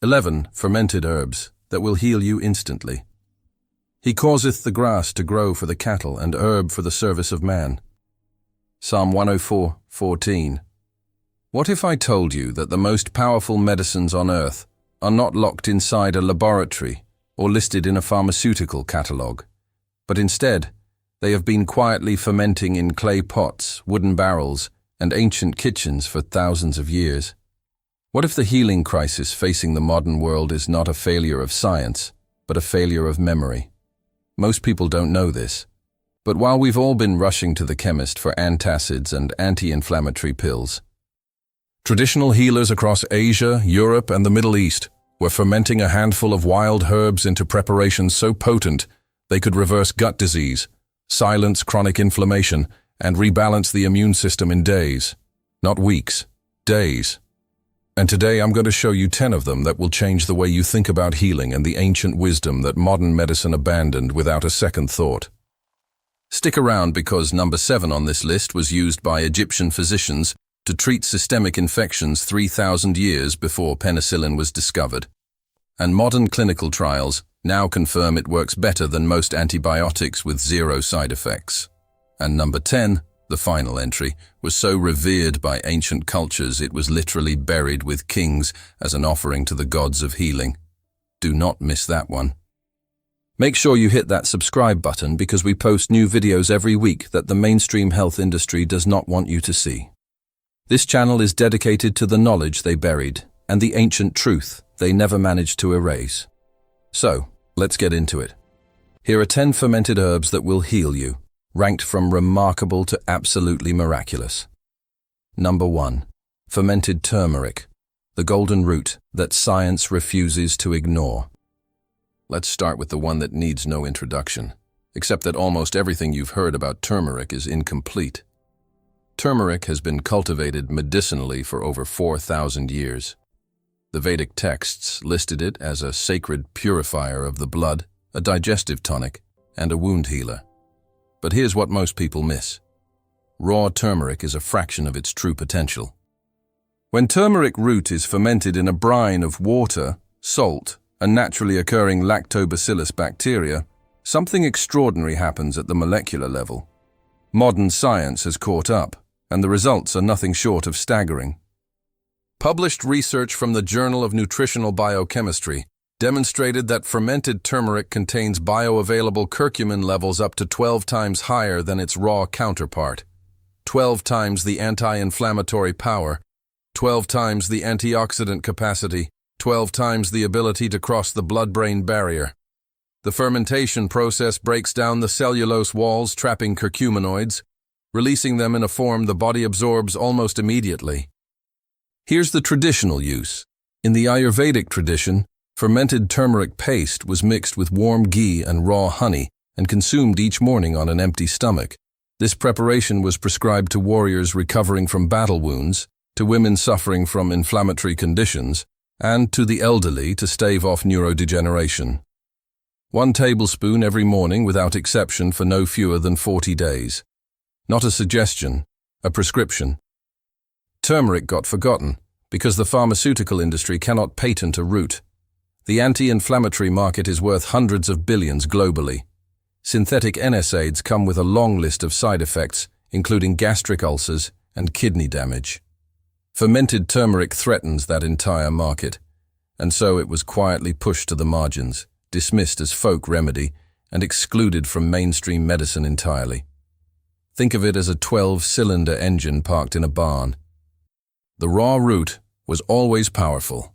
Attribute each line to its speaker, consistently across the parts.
Speaker 1: 11 fermented herbs that will heal you instantly. He causeth the grass to grow for the cattle and herb for the service of man. Psalm 104:14. What if I told you that the most powerful medicines on earth are not locked inside a laboratory or listed in a pharmaceutical catalogue, but instead they have been quietly fermenting in clay pots, wooden barrels, and ancient kitchens for thousands of years? What if the healing crisis facing the modern world is not a failure of science, but a failure of memory? Most people don't know this. But while we've all been rushing to the chemist for antacids and anti-inflammatory pills, traditional healers across Asia, Europe, and the Middle East were fermenting a handful of wild herbs into preparations so potent they could reverse gut disease, silence chronic inflammation, and rebalance the immune system in days, not weeks, days. And today I'm going to show you 10 of them that will change the way you think about healing and the ancient wisdom that modern medicine abandoned without a second thought. Stick around because number 7 on this list was used by Egyptian physicians to treat systemic infections 3,000 years before penicillin was discovered. And modern clinical trials now confirm it works better than most antibiotics with 0 side effects. And number 10, the final entry, was so revered by ancient cultures it was literally buried with kings as an offering to the gods of healing. Do not miss that one. Make sure you hit that subscribe button because we post new videos every week that the mainstream health industry does not want you to see. This channel is dedicated to the knowledge they buried and the ancient truth they never managed to erase. So, let's get into it. Here are 10 fermented herbs that will heal you, ranked from remarkable to absolutely miraculous. Number 1. Fermented turmeric, the golden root that science refuses to ignore. Let's start with the one that needs no introduction, except that almost everything you've heard about turmeric is incomplete. Turmeric has been cultivated medicinally for over 4,000 years. The Vedic texts listed it as a sacred purifier of the blood, a digestive tonic, and a wound healer. But here's what most people miss. Raw turmeric is a fraction of its true potential. When turmeric root is fermented in a brine of water, salt, and naturally occurring lactobacillus bacteria, something extraordinary happens at the molecular level. Modern science has caught up, and the results are nothing short of staggering. Published research from the Journal of Nutritional Biochemistry demonstrated that fermented turmeric contains bioavailable curcumin levels up to 12 times higher than its raw counterpart, 12 times the anti-inflammatory power, 12 times the antioxidant capacity, 12 times the ability to cross the blood-brain barrier. The fermentation process breaks down the cellulose walls trapping curcuminoids, releasing them in a form the body absorbs almost immediately. Here's the traditional use. In the Ayurvedic tradition, fermented turmeric paste was mixed with warm ghee and raw honey and consumed each morning on an empty stomach. This preparation was prescribed to warriors recovering from battle wounds, to women suffering from inflammatory conditions, and to the elderly to stave off neurodegeneration. 1 tablespoon every morning without exception for no fewer than 40 days. Not a suggestion, a prescription. Turmeric got forgotten because the pharmaceutical industry cannot patent a root. The anti-inflammatory market is worth hundreds of billions globally. Synthetic NSAIDs come with a long list of side effects, including gastric ulcers and kidney damage. Fermented turmeric threatens that entire market, and so it was quietly pushed to the margins, dismissed as folk remedy, and excluded from mainstream medicine entirely. Think of it as a 12-cylinder engine parked in a barn. The raw root was always powerful.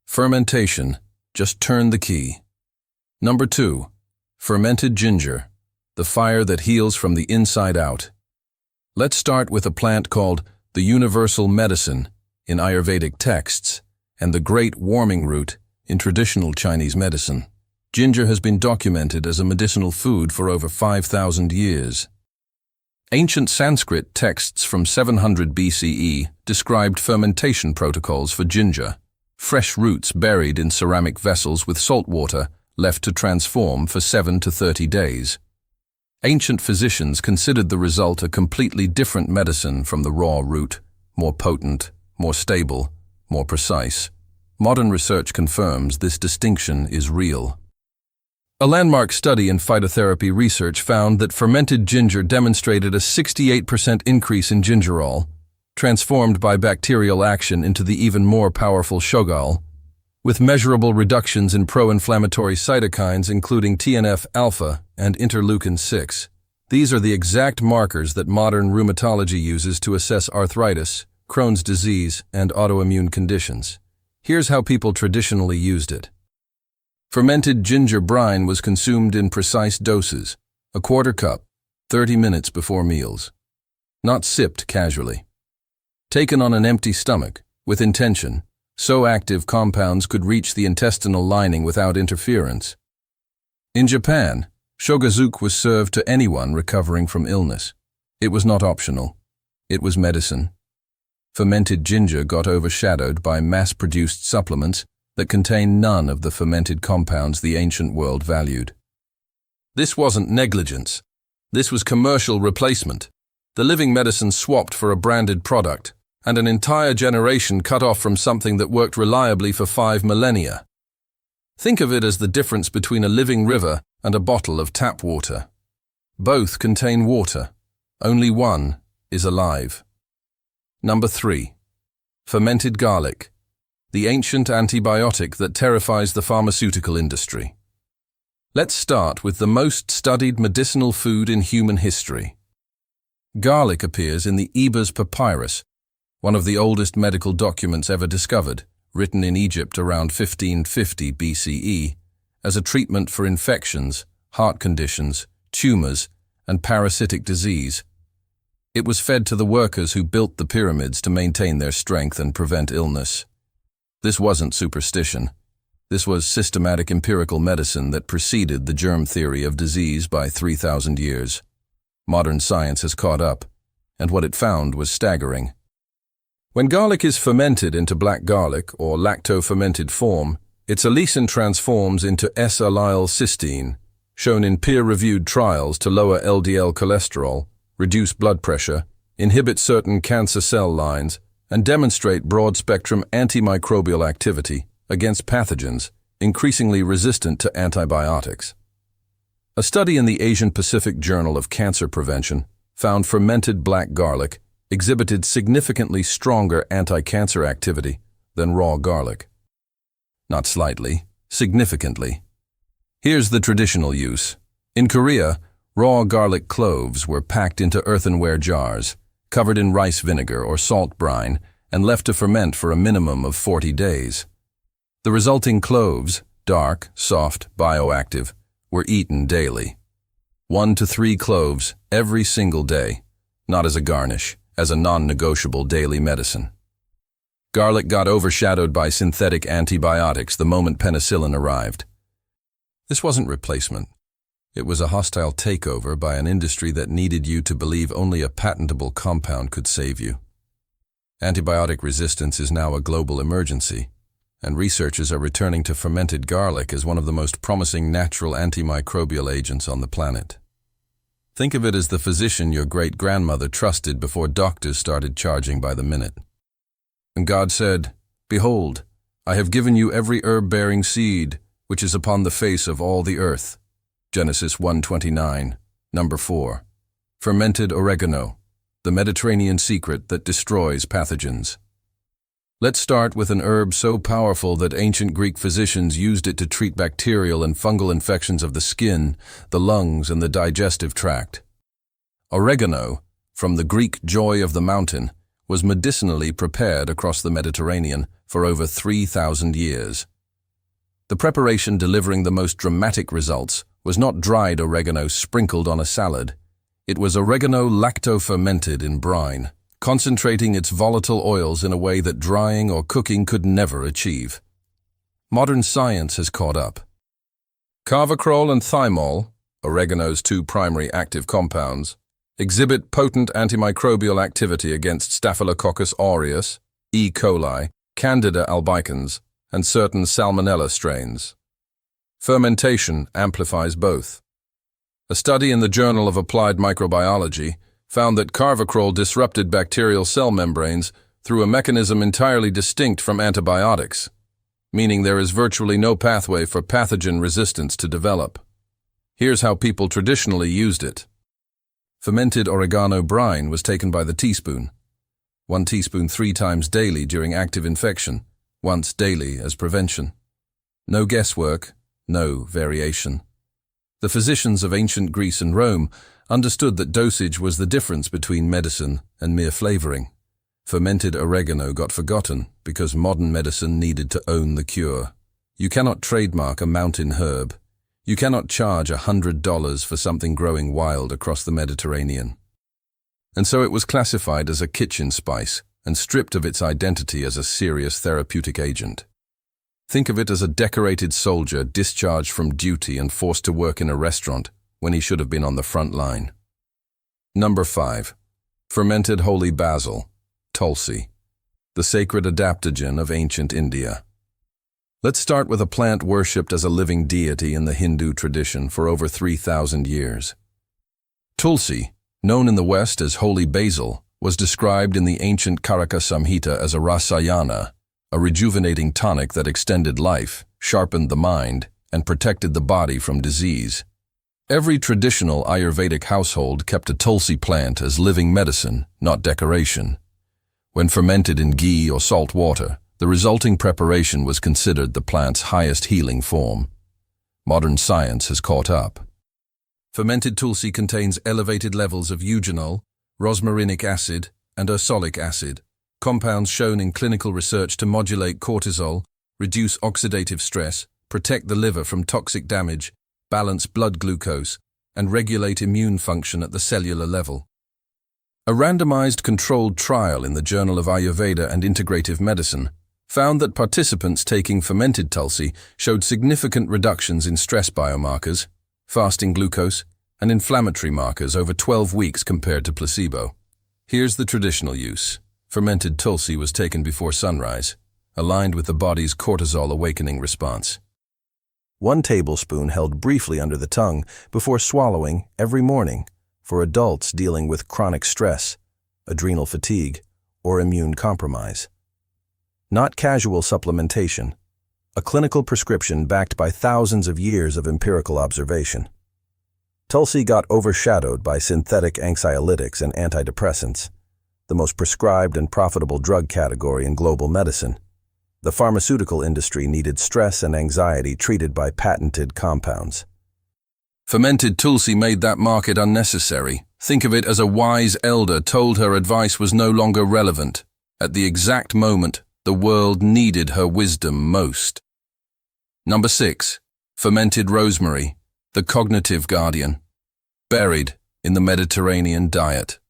Speaker 1: Fermentation just turned the key. Number 2. Fermented ginger, the fire that heals from the inside out. Let's start with a plant called the universal medicine in Ayurvedic texts and the great warming root in traditional Chinese medicine. Ginger has been documented as a medicinal food for over 5,000 years. Ancient Sanskrit texts from 700 BCE described fermentation protocols for ginger, fresh roots buried in ceramic vessels with salt water left to transform for 7 to 30 days. Ancient physicians considered the result a completely different medicine from the raw root, more potent, more stable, more precise, Modern research confirms this distinction is real. A landmark study in phytotherapy research found that fermented ginger demonstrated a 68% increase in gingerol, transformed by bacterial action into the even more powerful shogal, with measurable reductions in pro-inflammatory cytokines including TNF-alpha and interleukin-6. These are the exact markers that modern rheumatology uses to assess arthritis, Crohn's disease, and autoimmune conditions. Here's how people traditionally used it. Fermented ginger brine was consumed in precise doses, a quarter cup, 30 minutes before meals. Not sipped casually. Taken on an empty stomach, with intention, so active compounds could reach the intestinal lining without interference. In Japan, shogazuke was served to anyone recovering from illness. It was not optional. It was medicine. Fermented ginger got overshadowed by mass-produced supplements that contain none of the fermented compounds the ancient world valued. This wasn't negligence. This was commercial replacement. The living medicine swapped for a branded product, and an entire generation cut off from something that worked reliably for 5 millennia. Think of it as the difference between a living river and a bottle of tap water. Both contain water. Only one is alive. Number 3. Fermented garlic, the ancient antibiotic that terrifies the pharmaceutical industry. Let's start with the most studied medicinal food in human history. Garlic appears in the Ebers Papyrus, one of the oldest medical documents ever discovered, written in Egypt around 1550 BCE, as a treatment for infections, heart conditions, tumors, and parasitic disease. It was fed to the workers who built the pyramids to maintain their strength and prevent illness. This wasn't superstition. This was systematic empirical medicine that preceded the germ theory of disease by 3,000 years. Modern science has caught up, and what it found was staggering. When garlic is fermented into black garlic or lacto-fermented form, its allicin transforms into S-allyl-cysteine, shown in peer-reviewed trials to lower LDL cholesterol, reduce blood pressure, inhibit certain cancer cell lines, and demonstrate broad-spectrum antimicrobial activity against pathogens increasingly resistant to antibiotics. A study in the Asian-Pacific Journal of Cancer Prevention found fermented black garlic exhibited significantly stronger anti-cancer activity than raw garlic. Not slightly, significantly. Here's the traditional use. In Korea, raw garlic cloves were packed into earthenware jars, covered in rice vinegar or salt brine, and left to ferment for a minimum of 40 days. The resulting cloves, dark, soft, bioactive, were eaten daily. 1 to 3 cloves every single day, not as a garnish, as a non-negotiable daily medicine. Garlic got overshadowed by synthetic antibiotics the moment penicillin arrived. This wasn't replacement. It was a hostile takeover by an industry that needed you to believe only a patentable compound could save you. Antibiotic resistance is now a global emergency, and researchers are returning to fermented garlic as one of the most promising natural antimicrobial agents on the planet. Think of it as the physician your great-grandmother trusted before doctors started charging by the minute. And God said, "Behold, I have given you every herb-bearing seed, which is upon the face of all the earth." Genesis 1:29, number 4. Fermented oregano, the Mediterranean secret that destroys pathogens. Let's start with an herb so powerful that ancient Greek physicians used it to treat bacterial and fungal infections of the skin, the lungs, and the digestive tract. Oregano, from the Greek joy of the mountain, was medicinally prepared across the Mediterranean for over 3,000 years. The preparation delivering the most dramatic results was not dried oregano sprinkled on a salad. It was oregano lacto-fermented in brine, concentrating its volatile oils in a way that drying or cooking could never achieve. Modern science has caught up. Carvacrol and thymol, oregano's 2 primary active compounds, exhibit potent antimicrobial activity against Staphylococcus aureus, E. coli, Candida albicans, and certain Salmonella strains. Fermentation amplifies both. A study in the Journal of Applied Microbiology found that carvacrol disrupted bacterial cell membranes through a mechanism entirely distinct from antibiotics. meaning there is virtually no pathway for pathogen resistance to develop. Here's how people traditionally used it. Fermented oregano brine was taken by the teaspoon. 1 teaspoon 3 times daily during active infection, once daily as prevention. No guesswork, no variation. The physicians of ancient Greece and Rome understood that dosage was the difference between medicine and mere flavoring. Fermented oregano got forgotten because modern medicine needed to own the cure. You cannot trademark a mountain herb. You cannot charge $100 for something growing wild across the Mediterranean. And so it was classified as a kitchen spice and stripped of its identity as a serious therapeutic agent. Think of it as a decorated soldier discharged from duty and forced to work in a restaurant when he should have been on the front line. Number 5. Fermented holy basil, Tulsi, the sacred adaptogen of ancient India. Let's start with a plant worshipped as a living deity in the Hindu tradition for over 3,000 years. Tulsi, known in the West as holy basil, was described in the ancient Karaka Samhita as a rasayana, a rejuvenating tonic that extended life, sharpened the mind, and protected the body from disease. Every traditional Ayurvedic household kept a Tulsi plant as living medicine, not decoration. When fermented in ghee or salt water, the resulting preparation was considered the plant's highest healing form. Modern science has caught up. Fermented Tulsi contains elevated levels of eugenol, rosmarinic acid, and ursolic acid, compounds shown in clinical research to modulate cortisol, reduce oxidative stress, protect the liver from toxic damage, balance blood glucose, and regulate immune function at the cellular level. A randomized controlled trial in the Journal of Ayurveda and Integrative Medicine found that participants taking fermented Tulsi showed significant reductions in stress biomarkers, fasting glucose, and inflammatory markers over 12 weeks compared to placebo. Here's the traditional use. Fermented Tulsi was taken before sunrise, aligned with the body's cortisol awakening response. 1 tablespoon held briefly under the tongue before swallowing every morning for adults dealing with chronic stress, adrenal fatigue, or immune compromise. Not casual supplementation, a clinical prescription backed by thousands of years of empirical observation. Tulsi got overshadowed by synthetic anxiolytics and antidepressants, the most prescribed and profitable drug category in global medicine. The pharmaceutical industry needed stress and anxiety treated by patented compounds. Fermented Tulsi made that market unnecessary. Think of it as a wise elder told her advice was no longer relevant, at the exact moment the world needed her wisdom most. Number 6. Fermented rosemary, the cognitive guardian, buried in the Mediterranean diet.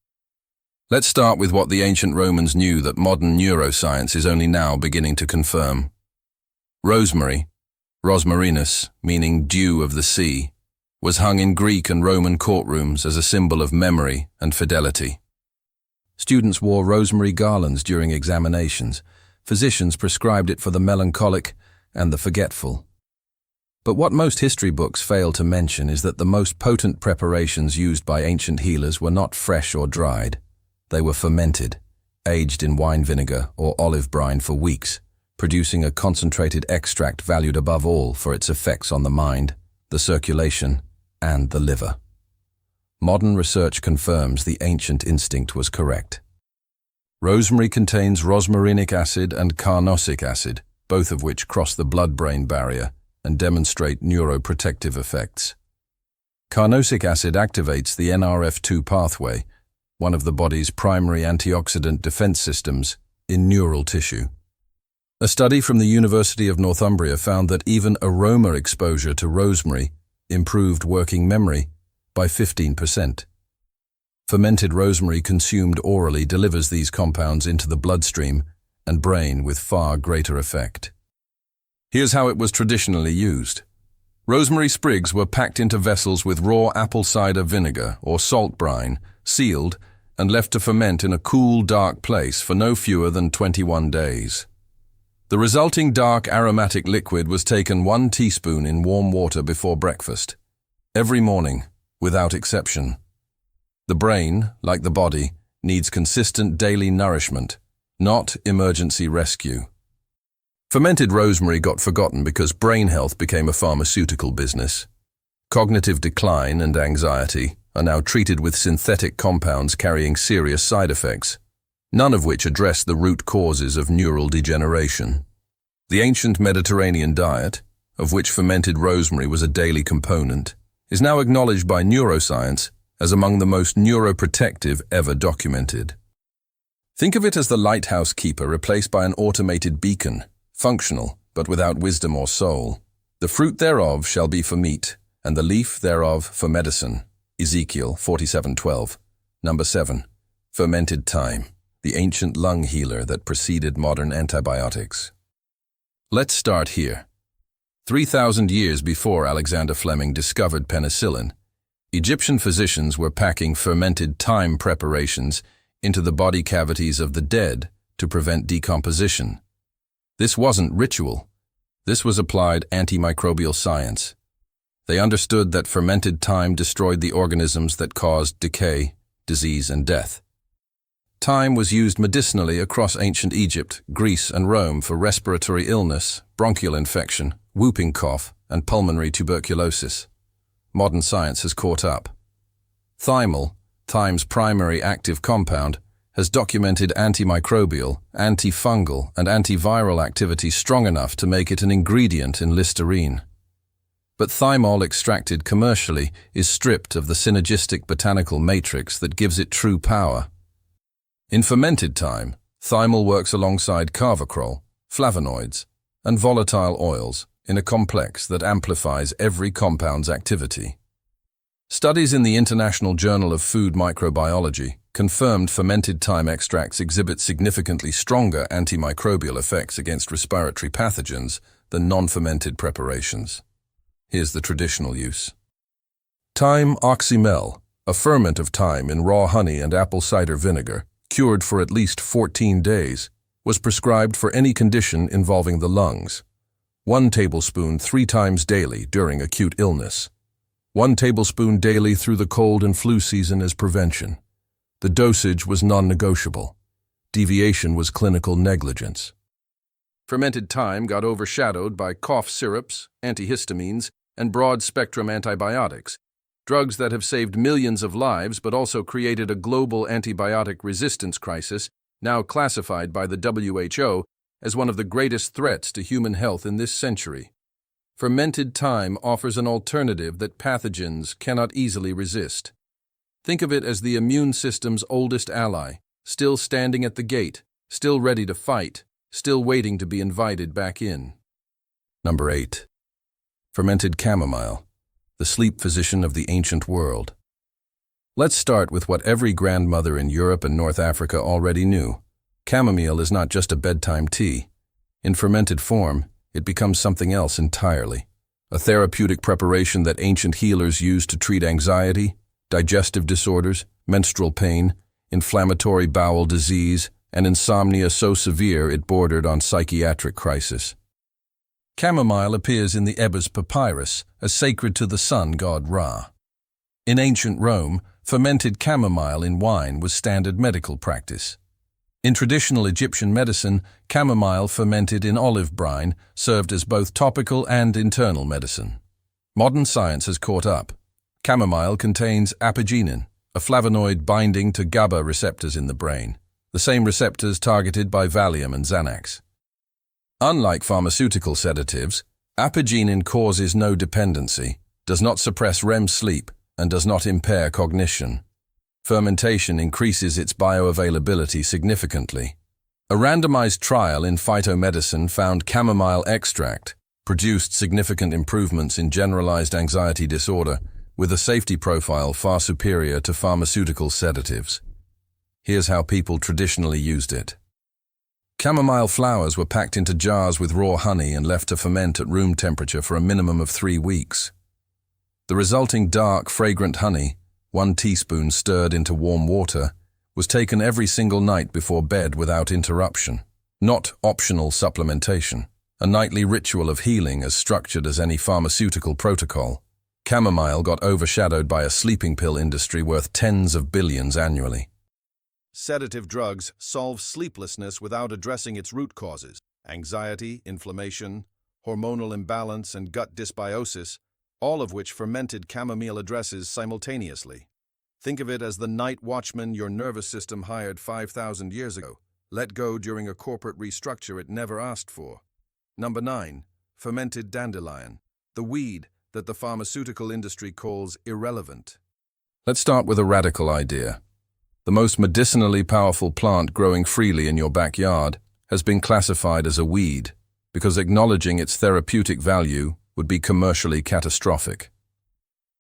Speaker 1: Let's start with what the ancient Romans knew that modern neuroscience is only now beginning to confirm. Rosemary, rosmarinus, meaning dew of the sea, was hung in Greek and Roman courtrooms as a symbol of memory and fidelity. Students wore rosemary garlands during examinations. Physicians prescribed it for the melancholic and the forgetful. But what most history books fail to mention is that the most potent preparations used by ancient healers were not fresh or dried. They were fermented, aged in wine vinegar or olive brine for weeks, producing a concentrated extract valued above all for its effects on the mind, the circulation, and the liver. Modern research confirms the ancient instinct was correct. Rosemary contains rosmarinic acid and carnosic acid, both of which cross the blood-brain barrier and demonstrate neuroprotective effects. Carnosic acid activates the NRF2 pathway, one of the body's primary antioxidant defense systems, in neural tissue. A study from the University of Northumbria found that even aroma exposure to rosemary improved working memory by 15%. Fermented rosemary consumed orally delivers these compounds into the bloodstream and brain with far greater effect. Here's how it was traditionally used. Rosemary sprigs were packed into vessels with raw apple cider vinegar or salt brine, sealed, and left to ferment in a cool, dark place for no fewer than 21 days. The resulting dark aromatic liquid was taken 1 teaspoon in warm water before breakfast, every morning, without exception. The brain, like the body, needs consistent daily nourishment, not emergency rescue. Fermented rosemary got forgotten because brain health became a pharmaceutical business. Cognitive decline and anxiety are now treated with synthetic compounds carrying serious side effects, none of which address the root causes of neural degeneration. The ancient Mediterranean diet, of which fermented rosemary was a daily component, is now acknowledged by neuroscience as among the most neuroprotective ever documented. Think of it as the lighthouse keeper replaced by an automated beacon, functional, but without wisdom or soul. The fruit thereof shall be for meat, and the leaf thereof for medicine. Ezekiel 47:12. Number 7. Fermented thyme, the ancient lung healer that preceded modern antibiotics. Let's start here. 3,000 years before Alexander Fleming discovered penicillin, Egyptian physicians were packing fermented thyme preparations into the body cavities of the dead to prevent decomposition. This wasn't ritual. This was applied antimicrobial science. They understood that fermented thyme destroyed the organisms that caused decay, disease, and death. Thyme was used medicinally across ancient Egypt, Greece, and Rome for respiratory illness, bronchial infection, whooping cough, and pulmonary tuberculosis. Modern science has caught up. Thymol, thyme's primary active compound, has documented antimicrobial, antifungal, and antiviral activity strong enough to make it an ingredient in Listerine. But thymol extracted commercially is stripped of the synergistic botanical matrix that gives it true power. In fermented thyme, thymol works alongside carvacrol, flavonoids, and volatile oils in a complex that amplifies every compound's activity. Studies in the International Journal of Food Microbiology confirmed fermented thyme extracts exhibit significantly stronger antimicrobial effects against respiratory pathogens than non-fermented preparations. Here's the traditional use. Thyme oxymel, a ferment of thyme in raw honey and apple cider vinegar, cured for at least 14 days, was prescribed for any condition involving the lungs. 1 tablespoon 3 times daily during acute illness. 1 tablespoon daily through the cold and flu season as prevention. The dosage was non-negotiable. Deviation was clinical negligence. Fermented thyme got overshadowed by cough syrups, antihistamines, and broad-spectrum antibiotics, drugs that have saved millions of lives but also created a global antibiotic resistance crisis, now classified by the WHO as one of the greatest threats to human health in this century. Fermented thyme offers an alternative that pathogens cannot easily resist. Think of it as the immune system's oldest ally, still standing at the gate, still ready to fight, still waiting to be invited back in. Number 8. Fermented chamomile, the sleep physician of the ancient world. Let's start with what every grandmother in Europe and North Africa already knew. Chamomile is not just a bedtime tea. In fermented form, it becomes something else entirely. A therapeutic preparation that ancient healers used to treat anxiety, digestive disorders, menstrual pain, inflammatory bowel disease, and insomnia so severe it bordered on psychiatric crisis. Chamomile appears in the Ebers Papyrus as sacred to the sun god Ra. In ancient Rome, fermented chamomile in wine was standard medical practice. In traditional Egyptian medicine, chamomile fermented in olive brine served as both topical and internal medicine. Modern science has caught up. Chamomile contains apigenin, a flavonoid binding to GABA receptors in the brain, the same receptors targeted by Valium and Xanax. Unlike pharmaceutical sedatives, apigenin causes no dependency, does not suppress REM sleep, and does not impair cognition. Fermentation increases its bioavailability significantly. A randomized trial in phytomedicine found chamomile extract produced significant improvements in generalized anxiety disorder with a safety profile far superior to pharmaceutical sedatives. Here's how people traditionally used it. Chamomile flowers were packed into jars with raw honey and left to ferment at room temperature for a minimum of 3 weeks. The resulting dark, fragrant honey, 1 teaspoon stirred into warm water, was taken every single night before bed without interruption. Not optional supplementation, a nightly ritual of healing as structured as any pharmaceutical protocol. Chamomile got overshadowed by a sleeping pill industry worth tens of billions annually.
Speaker 2: Sedative drugs solve sleeplessness without addressing its root causes.
Speaker 1: anxiety, inflammation, hormonal imbalance, and gut dysbiosis, all of which fermented chamomile addresses simultaneously. Think of it as the night watchman your nervous system hired 5,000 years ago, let go during a corporate restructure it never asked for. Number 9. Fermented dandelion, the weed that the pharmaceutical industry calls irrelevant. Let's start with a radical idea. The most medicinally powerful plant growing freely in your backyard has been classified as a weed because acknowledging its therapeutic value would be commercially catastrophic.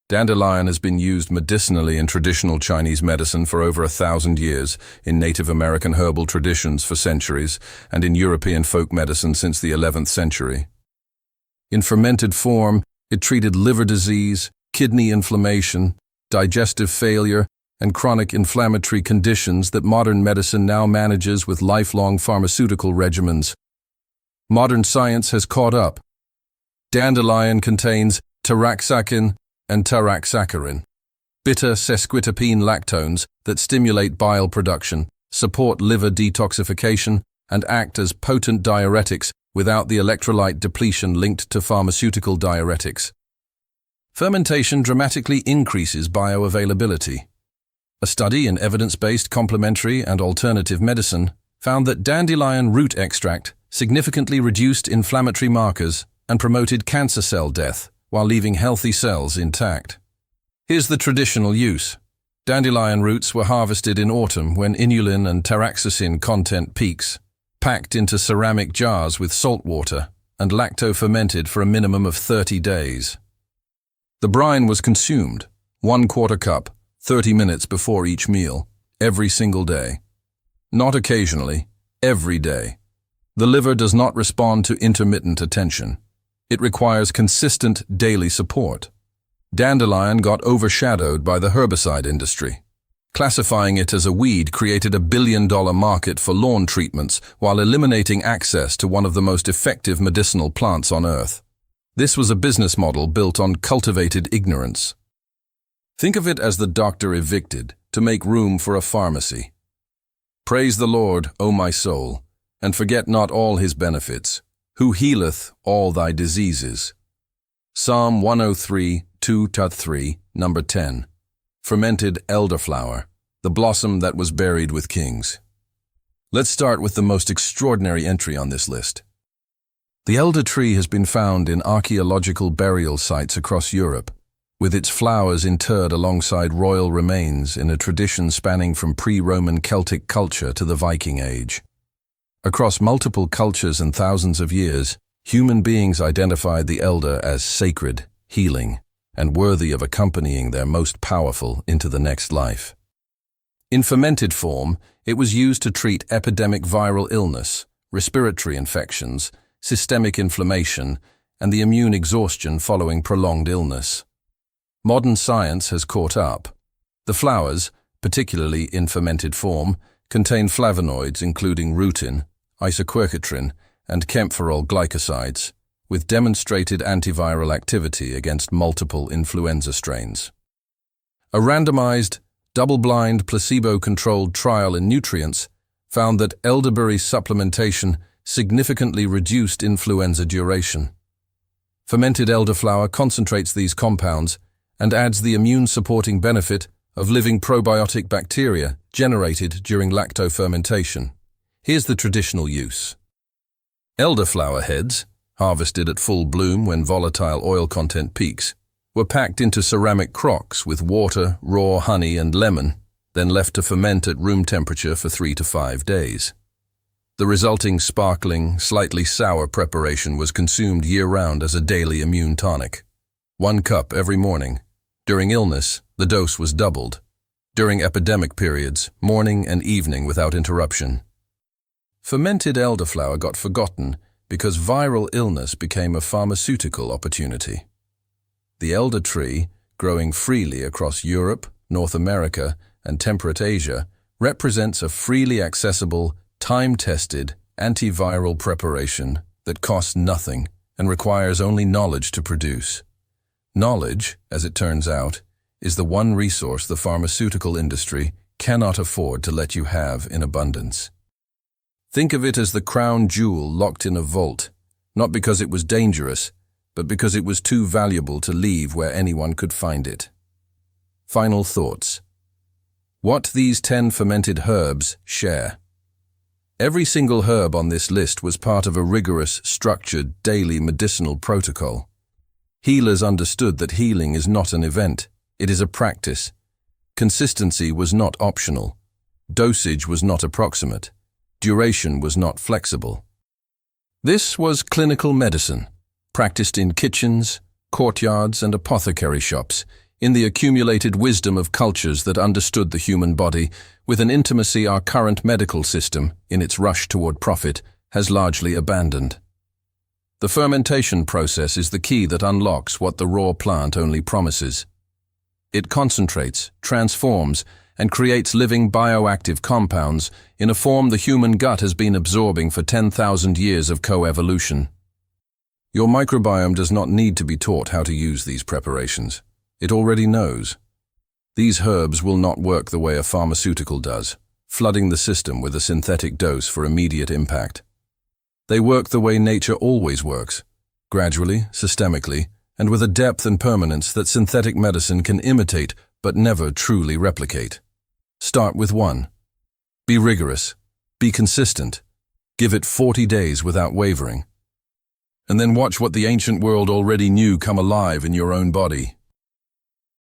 Speaker 1: Dandelion has been used medicinally in traditional Chinese medicine for over 1,000 years, in Native American herbal traditions for centuries, and in European folk medicine since the 11th century. In fermented form, it treated liver disease, kidney inflammation, digestive failure, and chronic inflammatory conditions that modern medicine now manages with lifelong pharmaceutical regimens. Modern science has caught up. Dandelion contains taraxacin and taraxacarin, bitter sesquiterpene lactones that stimulate bile production, support liver detoxification, and act as potent diuretics without the electrolyte depletion linked to pharmaceutical diuretics. Fermentation dramatically increases bioavailability. A study in evidence-based complementary and alternative medicine found that dandelion root extract significantly reduced inflammatory markers and promoted cancer cell death while leaving healthy cells intact. Here's the traditional use. Dandelion roots were harvested in autumn when inulin and taraxacin content peaks, packed into ceramic jars with salt water and lacto-fermented for a minimum of 30 days. The brine was consumed, 1/4 cup, 30 minutes before each meal, every single day. Not occasionally, every day. The liver does not respond to intermittent attention. It requires consistent daily support. Dandelion got overshadowed by the herbicide industry. Classifying it as a weed created a billion-dollar market for lawn treatments while eliminating access to one of the most effective medicinal plants on Earth. This was a business model built on cultivated ignorance. Think of it as the doctor evicted to make room for a pharmacy. Praise the Lord, O my soul, and forget not all his benefits, who healeth all thy diseases. Psalm 103, 2-3, number 10. Fermented elderflower, the blossom that was buried with kings. Let's start with the most extraordinary entry on this list. The elder tree has been found in archaeological burial sites across Europe, with its flowers interred alongside royal remains in a tradition spanning from pre-Roman Celtic culture to the Viking Age. Across multiple cultures and thousands of years, human beings identified the elder as sacred, healing, and worthy of accompanying their most powerful into the next life. In fermented form, it was used to treat epidemic viral illness, respiratory infections, systemic inflammation, and the immune exhaustion following prolonged illness. Modern science has caught up. The flowers, particularly in fermented form, contain flavonoids including rutin, isoquercitrin, and kaempferol glycosides, with demonstrated antiviral activity against multiple influenza strains. A randomized, double-blind, placebo-controlled trial in nutrients found that elderberry supplementation significantly reduced influenza duration. Fermented elderflower concentrates these compounds and adds the immune-supporting benefit of living probiotic bacteria generated during lactofermentation. Here's the traditional use. Elderflower heads, harvested at full bloom when volatile oil content peaks, were packed into ceramic crocks with water, raw honey, and lemon, then left to ferment at room temperature for 3 to 5 days. The resulting sparkling, slightly sour preparation was consumed year-round as a daily immune tonic. 1 cup every morning. During illness, the dose was doubled. During epidemic periods, morning and evening without interruption. Fermented elderflower got forgotten because viral illness became a pharmaceutical opportunity. The elder tree, growing freely across Europe, North America, and temperate Asia, represents a freely accessible, time-tested, antiviral preparation that costs nothing and requires only knowledge to produce. Knowledge, as it turns out, is the one resource the pharmaceutical industry cannot afford to let you have in abundance. Think of it as the crown jewel locked in a vault, not because it was dangerous, but because it was too valuable to leave where anyone could find it. Final thoughts. What these 10 fermented herbs share. Every single herb on this list was part of a rigorous, structured, daily medicinal protocol. Healers understood that healing is not an event, it is a practice. Consistency was not optional. Dosage was not approximate. Duration was not flexible. This was clinical medicine, practiced in kitchens, courtyards, and apothecary shops, in the accumulated wisdom of cultures that understood the human body, with an intimacy our current medical system, in its rush toward profit, has largely abandoned. The fermentation process is the key that unlocks what the raw plant only promises. It concentrates, transforms, and creates living bioactive compounds in a form the human gut has been absorbing for 10,000 years of coevolution. Your microbiome does not need to be taught how to use these preparations. It already knows. These herbs will not work the way a pharmaceutical does, flooding the system with a synthetic dose for immediate impact. They work the way nature always works, gradually, systemically, and with a depth and permanence that synthetic medicine can imitate but never truly replicate. Start with 1. Be rigorous. Be consistent. Give it 40 days without wavering. And then watch what the ancient world already knew come alive in your own body.